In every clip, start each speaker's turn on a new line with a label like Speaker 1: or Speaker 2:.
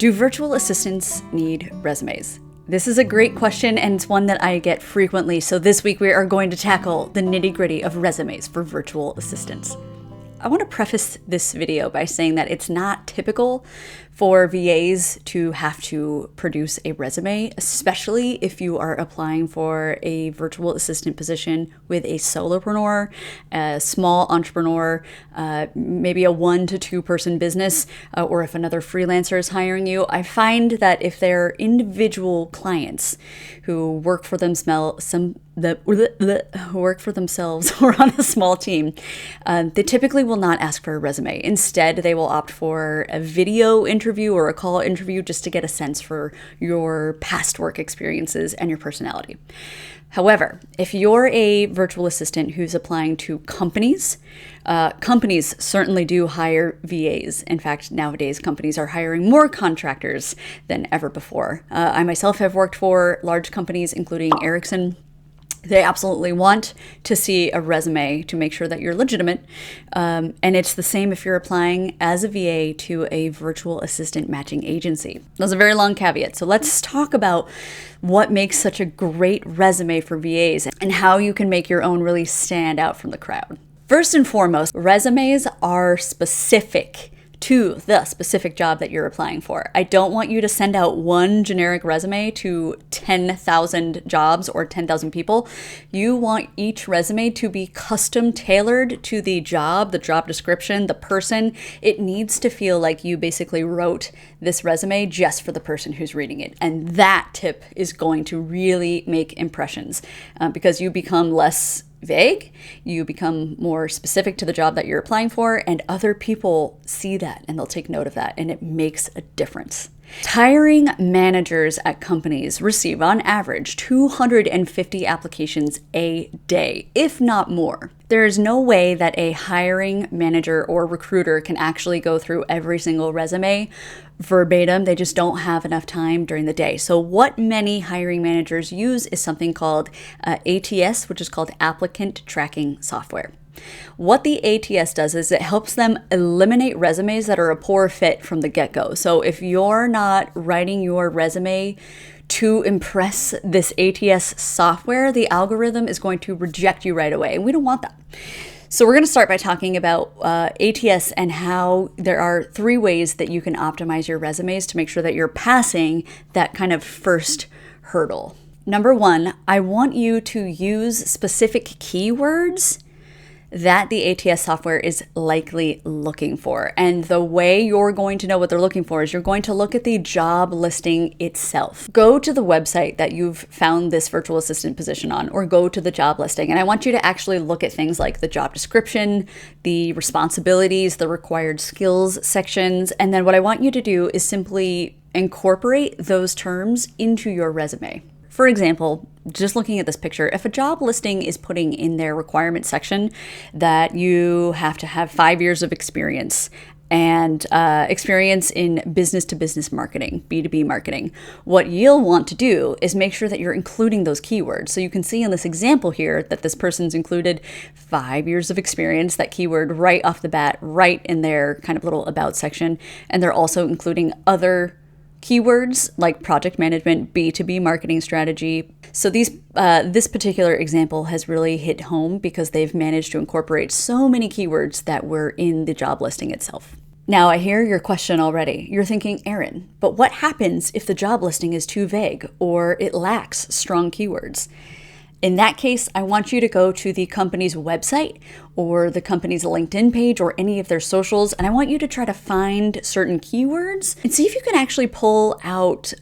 Speaker 1: Do virtual assistants need resumes? This is a great question, and it's one that I get frequently. So this week we are going to tackle the nitty-gritty of resumes for virtual assistants. I want to preface this video by saying that it's not typical for VAs to have to produce a resume, especially if you are applying for a virtual assistant position with a solopreneur, a small entrepreneur, maybe a 1 to 2 person business, or if another freelancer is hiring you. I find that if they're individual clients who work for themselves, or on a small team, they typically will not ask for a resume. Instead, they will opt for a video interview or a call interview just to get a sense for your past work experiences and your personality. However, if you're a virtual assistant who's applying to companies, companies certainly do hire VAs. In fact, nowadays companies are hiring more contractors than ever before. I myself have worked for large companies, including Ericsson. They absolutely want to see a resume to make sure that you're legitimate. And it's the same if you're applying as a VA to a virtual assistant matching agency. That's a very long caveat. So let's talk about what makes such a great resume for VAs and how you can make your own really stand out from the crowd. First and foremost, resumes are specific to the specific job that you're applying for. I don't want you to send out one generic resume to 10,000 jobs or 10,000 people. You want each resume to be custom tailored to the job description, the person. It needs to feel like you basically wrote this resume just for the person who's reading it. And that tip is going to really make impressions because you become less vague, you become more specific to the job that you're applying for, and other people see that and they'll take note of that, and it makes a difference. Hiring managers at companies receive on average 250 applications a day, if not more. There is no way that a hiring manager or recruiter can actually go through every single resume verbatim. They just don't have enough time during the day. So what many hiring managers use is something called ATS, which is called Applicant Tracking Software. What the ATS does is it helps them eliminate resumes that are a poor fit from the get-go. So if you're not writing your resume to impress this ATS software, the algorithm is going to reject you right away, and we don't want that. So we're going to start by talking about ATS and how there are 3 ways that you can optimize your resumes to make sure that you're passing that kind of first hurdle. Number 1, I want you to use specific keywords that the ATS software is likely looking for. And the way you're going to know what they're looking for is you're going to look at the job listing itself. Go to the website that you've found this virtual assistant position on, or go to the job listing. And I want you to actually look at things like the job description, the responsibilities, the required skills sections. And then what I want you to do is simply incorporate those terms into your resume. For example, just looking at this picture, if a job listing is putting in their requirement section that you have to have 5 years of experience and experience in business-to-business marketing, B2B marketing, what you'll want to do is make sure that you're including those keywords. So you can see in this example here that this person's included 5 years of experience, that keyword right off the bat, right in their kind of little about section. And they're also including other keywords like project management, B2B marketing strategy. So this particular example has really hit home because they've managed to incorporate so many keywords that were in the job listing itself. Now, I hear your question already. You're thinking, Erin, but what happens if the job listing is too vague or it lacks strong keywords? In that case, I want you to go to the company's website or the company's LinkedIn page or any of their socials, and I want you to try to find certain keywords and see if you can actually pull out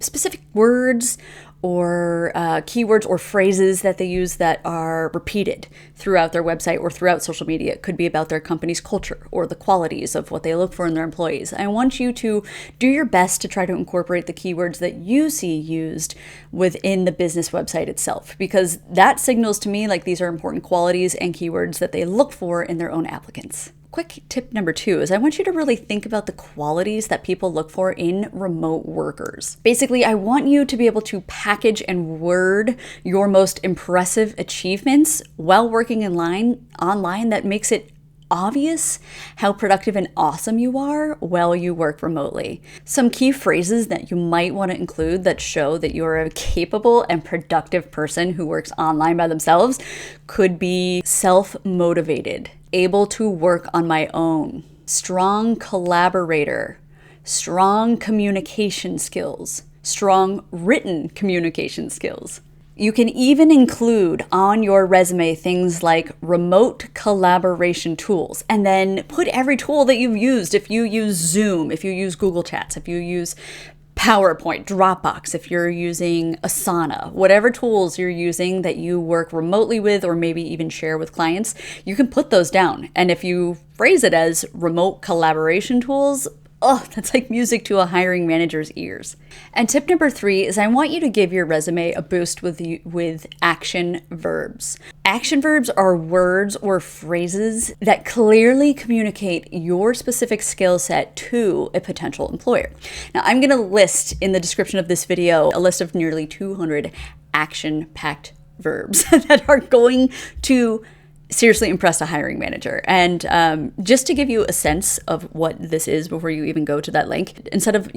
Speaker 1: specific words or keywords or phrases that they use that are repeated throughout their website or throughout social media. It could be about their company's culture or the qualities of what they look for in their employees. I want you to do your best to try to incorporate the keywords that you see used within the business website itself, because that signals to me like these are important qualities and keywords that they look for in their own applicants. Quick tip number 2 is I want you to really think about the qualities that people look for in remote workers. Basically, I want you to be able to package and word your most impressive achievements while working online that makes it obvious how productive and awesome you are while you work remotely. Some key phrases that you might want to include that show that you're a capable and productive person who works online by themselves could be self-motivated, able to work on my own, strong collaborator, strong communication skills, strong written communication skills. You can even include on your resume things like remote collaboration tools, and then put every tool that you've used. If you use Zoom, if you use Google Chats, if you use PowerPoint, Dropbox, if you're using Asana, whatever tools you're using that you work remotely with or maybe even share with clients, you can put those down. And if you phrase it as remote collaboration tools, oh, that's like music to a hiring manager's ears. And tip number 3 is I want you to give your resume a boost with action verbs. Action verbs are words or phrases that clearly communicate your specific skill set to a potential employer. Now, I'm going to list in the description of this video a list of nearly 200 action-packed verbs that are going to seriously impress a hiring manager. And just to give you a sense of what this is before you even go to that link, instead of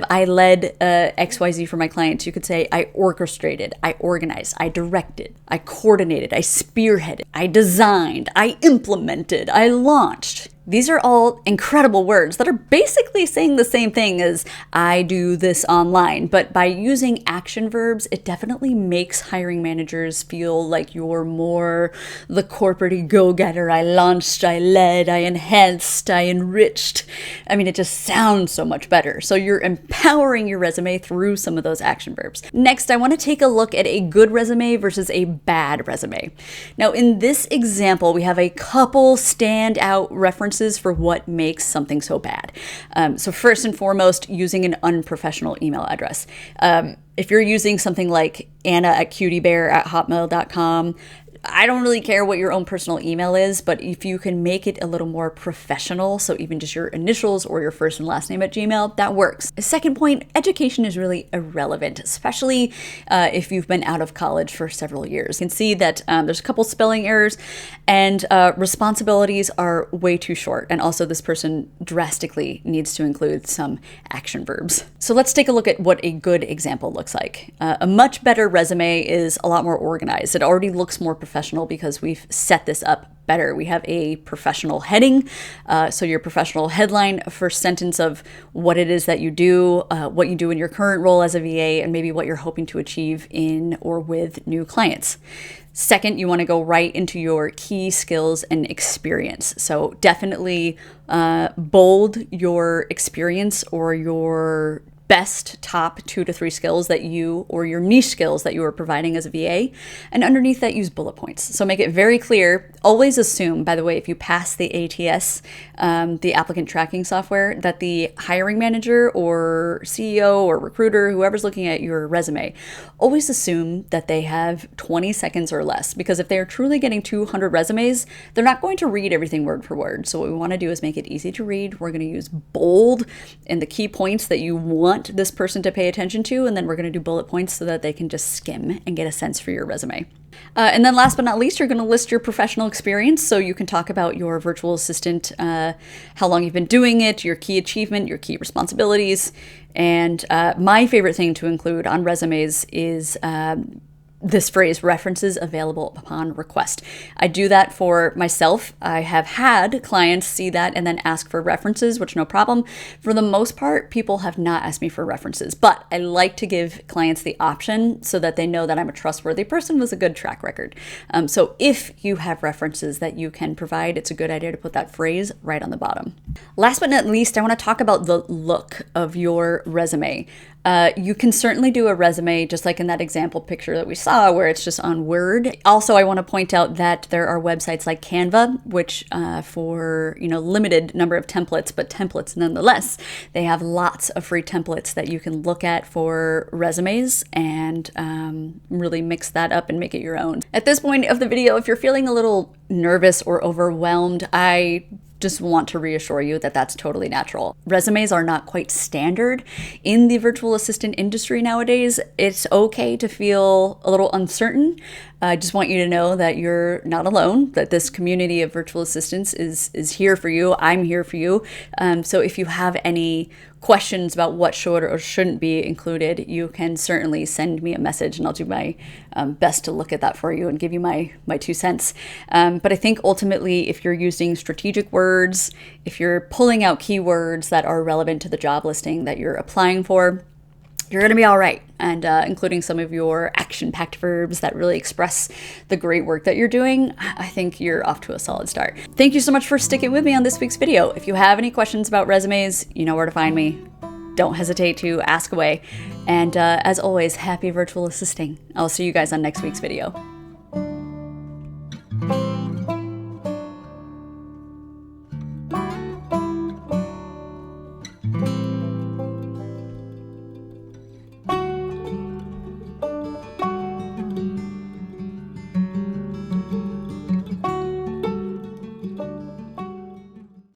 Speaker 1: I led XYZ for my clients, you could say I orchestrated, I organized, I directed, I coordinated, I spearheaded, I designed, I implemented, I launched. These are all incredible words that are basically saying the same thing as I do this online, but by using action verbs, it definitely makes hiring managers feel like you're more the corporate-y go-getter. I launched, I led, I enhanced, I enriched. I mean, it just sounds so much better. So you're empowering your resume through some of those action verbs. Next, I want to take a look at a good resume versus a bad resume. Now, in this example, we have a couple standout references for what makes something so bad. So first and foremost, using an unprofessional email address. If you're using something like anna@cutiebear@hotmail.com, I don't really care what your own personal email is, but if you can make it a little more professional, so even just your initials or your first and last name at Gmail, that works. Second point, education is really irrelevant, especially if you've been out of college for several years. You can see that there's a couple spelling errors, and responsibilities are way too short. And also this person drastically needs to include some action verbs. So let's take a look at what a good example looks like. A much better resume is a lot more organized. It already looks more professional because we've set this up better. We have a professional heading, so your professional headline, first sentence of what it is that you do, what you do in your current role as a VA, and maybe what you're hoping to achieve in or with new clients. Second, you want to go right into your key skills and experience. So definitely bold your experience or your best top 2 to 3 skills that you, or your niche skills that you are providing as a VA, and underneath that use bullet points. So make it very clear. Always assume, by the way, if you pass the ATS, the Applicant Tracking Software, that the hiring manager or CEO or recruiter, whoever's looking at your resume, always assume that they have 20 seconds or less, because if they're truly getting 200 resumes, they're not going to read everything word for word. So what we want to do is make it easy to read. We're going to use bold and the key points that you want this person to pay attention to, and then we're going to do bullet points so that they can just skim and get a sense for your resume. And then last but not least, you're going to list your professional experience, so you can talk about your virtual assistant, how long you've been doing it, your key achievement, your key responsibilities. And my favorite thing to include on resumes is this phrase, references available upon request. I do that for myself. I have had clients see that and then ask for references, which no problem. For the most part, people have not asked me for references, but I like to give clients the option so that they know that I'm a trustworthy person with a good track record. So if you have references that you can provide, it's a good idea to put that phrase right on the bottom. Last but not least, I want to talk about the look of your resume. You can certainly do a resume just like in that example picture that we saw where it's just on Word. Also, I want to point out that there are websites like Canva, which for limited number of templates, but templates nonetheless, they have lots of free templates that you can look at for resumes and really mix that up and make it your own. At this point of the video, if you're feeling a little nervous or overwhelmed, I just want to reassure you that that's totally natural. Resumes are not quite standard in the virtual assistant industry nowadays. It's okay to feel a little uncertain. I just want you to know that you're not alone, that this community of virtual assistants is here for you. I'm here for you. So if you have any questions about what should or shouldn't be included, you can certainly send me a message, and I'll do my best to look at that for you and give you my 2 cents. But I think ultimately, if you're using strategic words, if you're pulling out keywords that are relevant to the job listing that you're applying for, you're going to be all right. And including some of your action-packed verbs that really express the great work that you're doing, I think you're off to a solid start. Thank you so much for sticking with me on this week's video. If you have any questions about resumes, you know where to find me. Don't hesitate to ask away. And as always, happy virtual assisting. I'll see you guys on next week's video.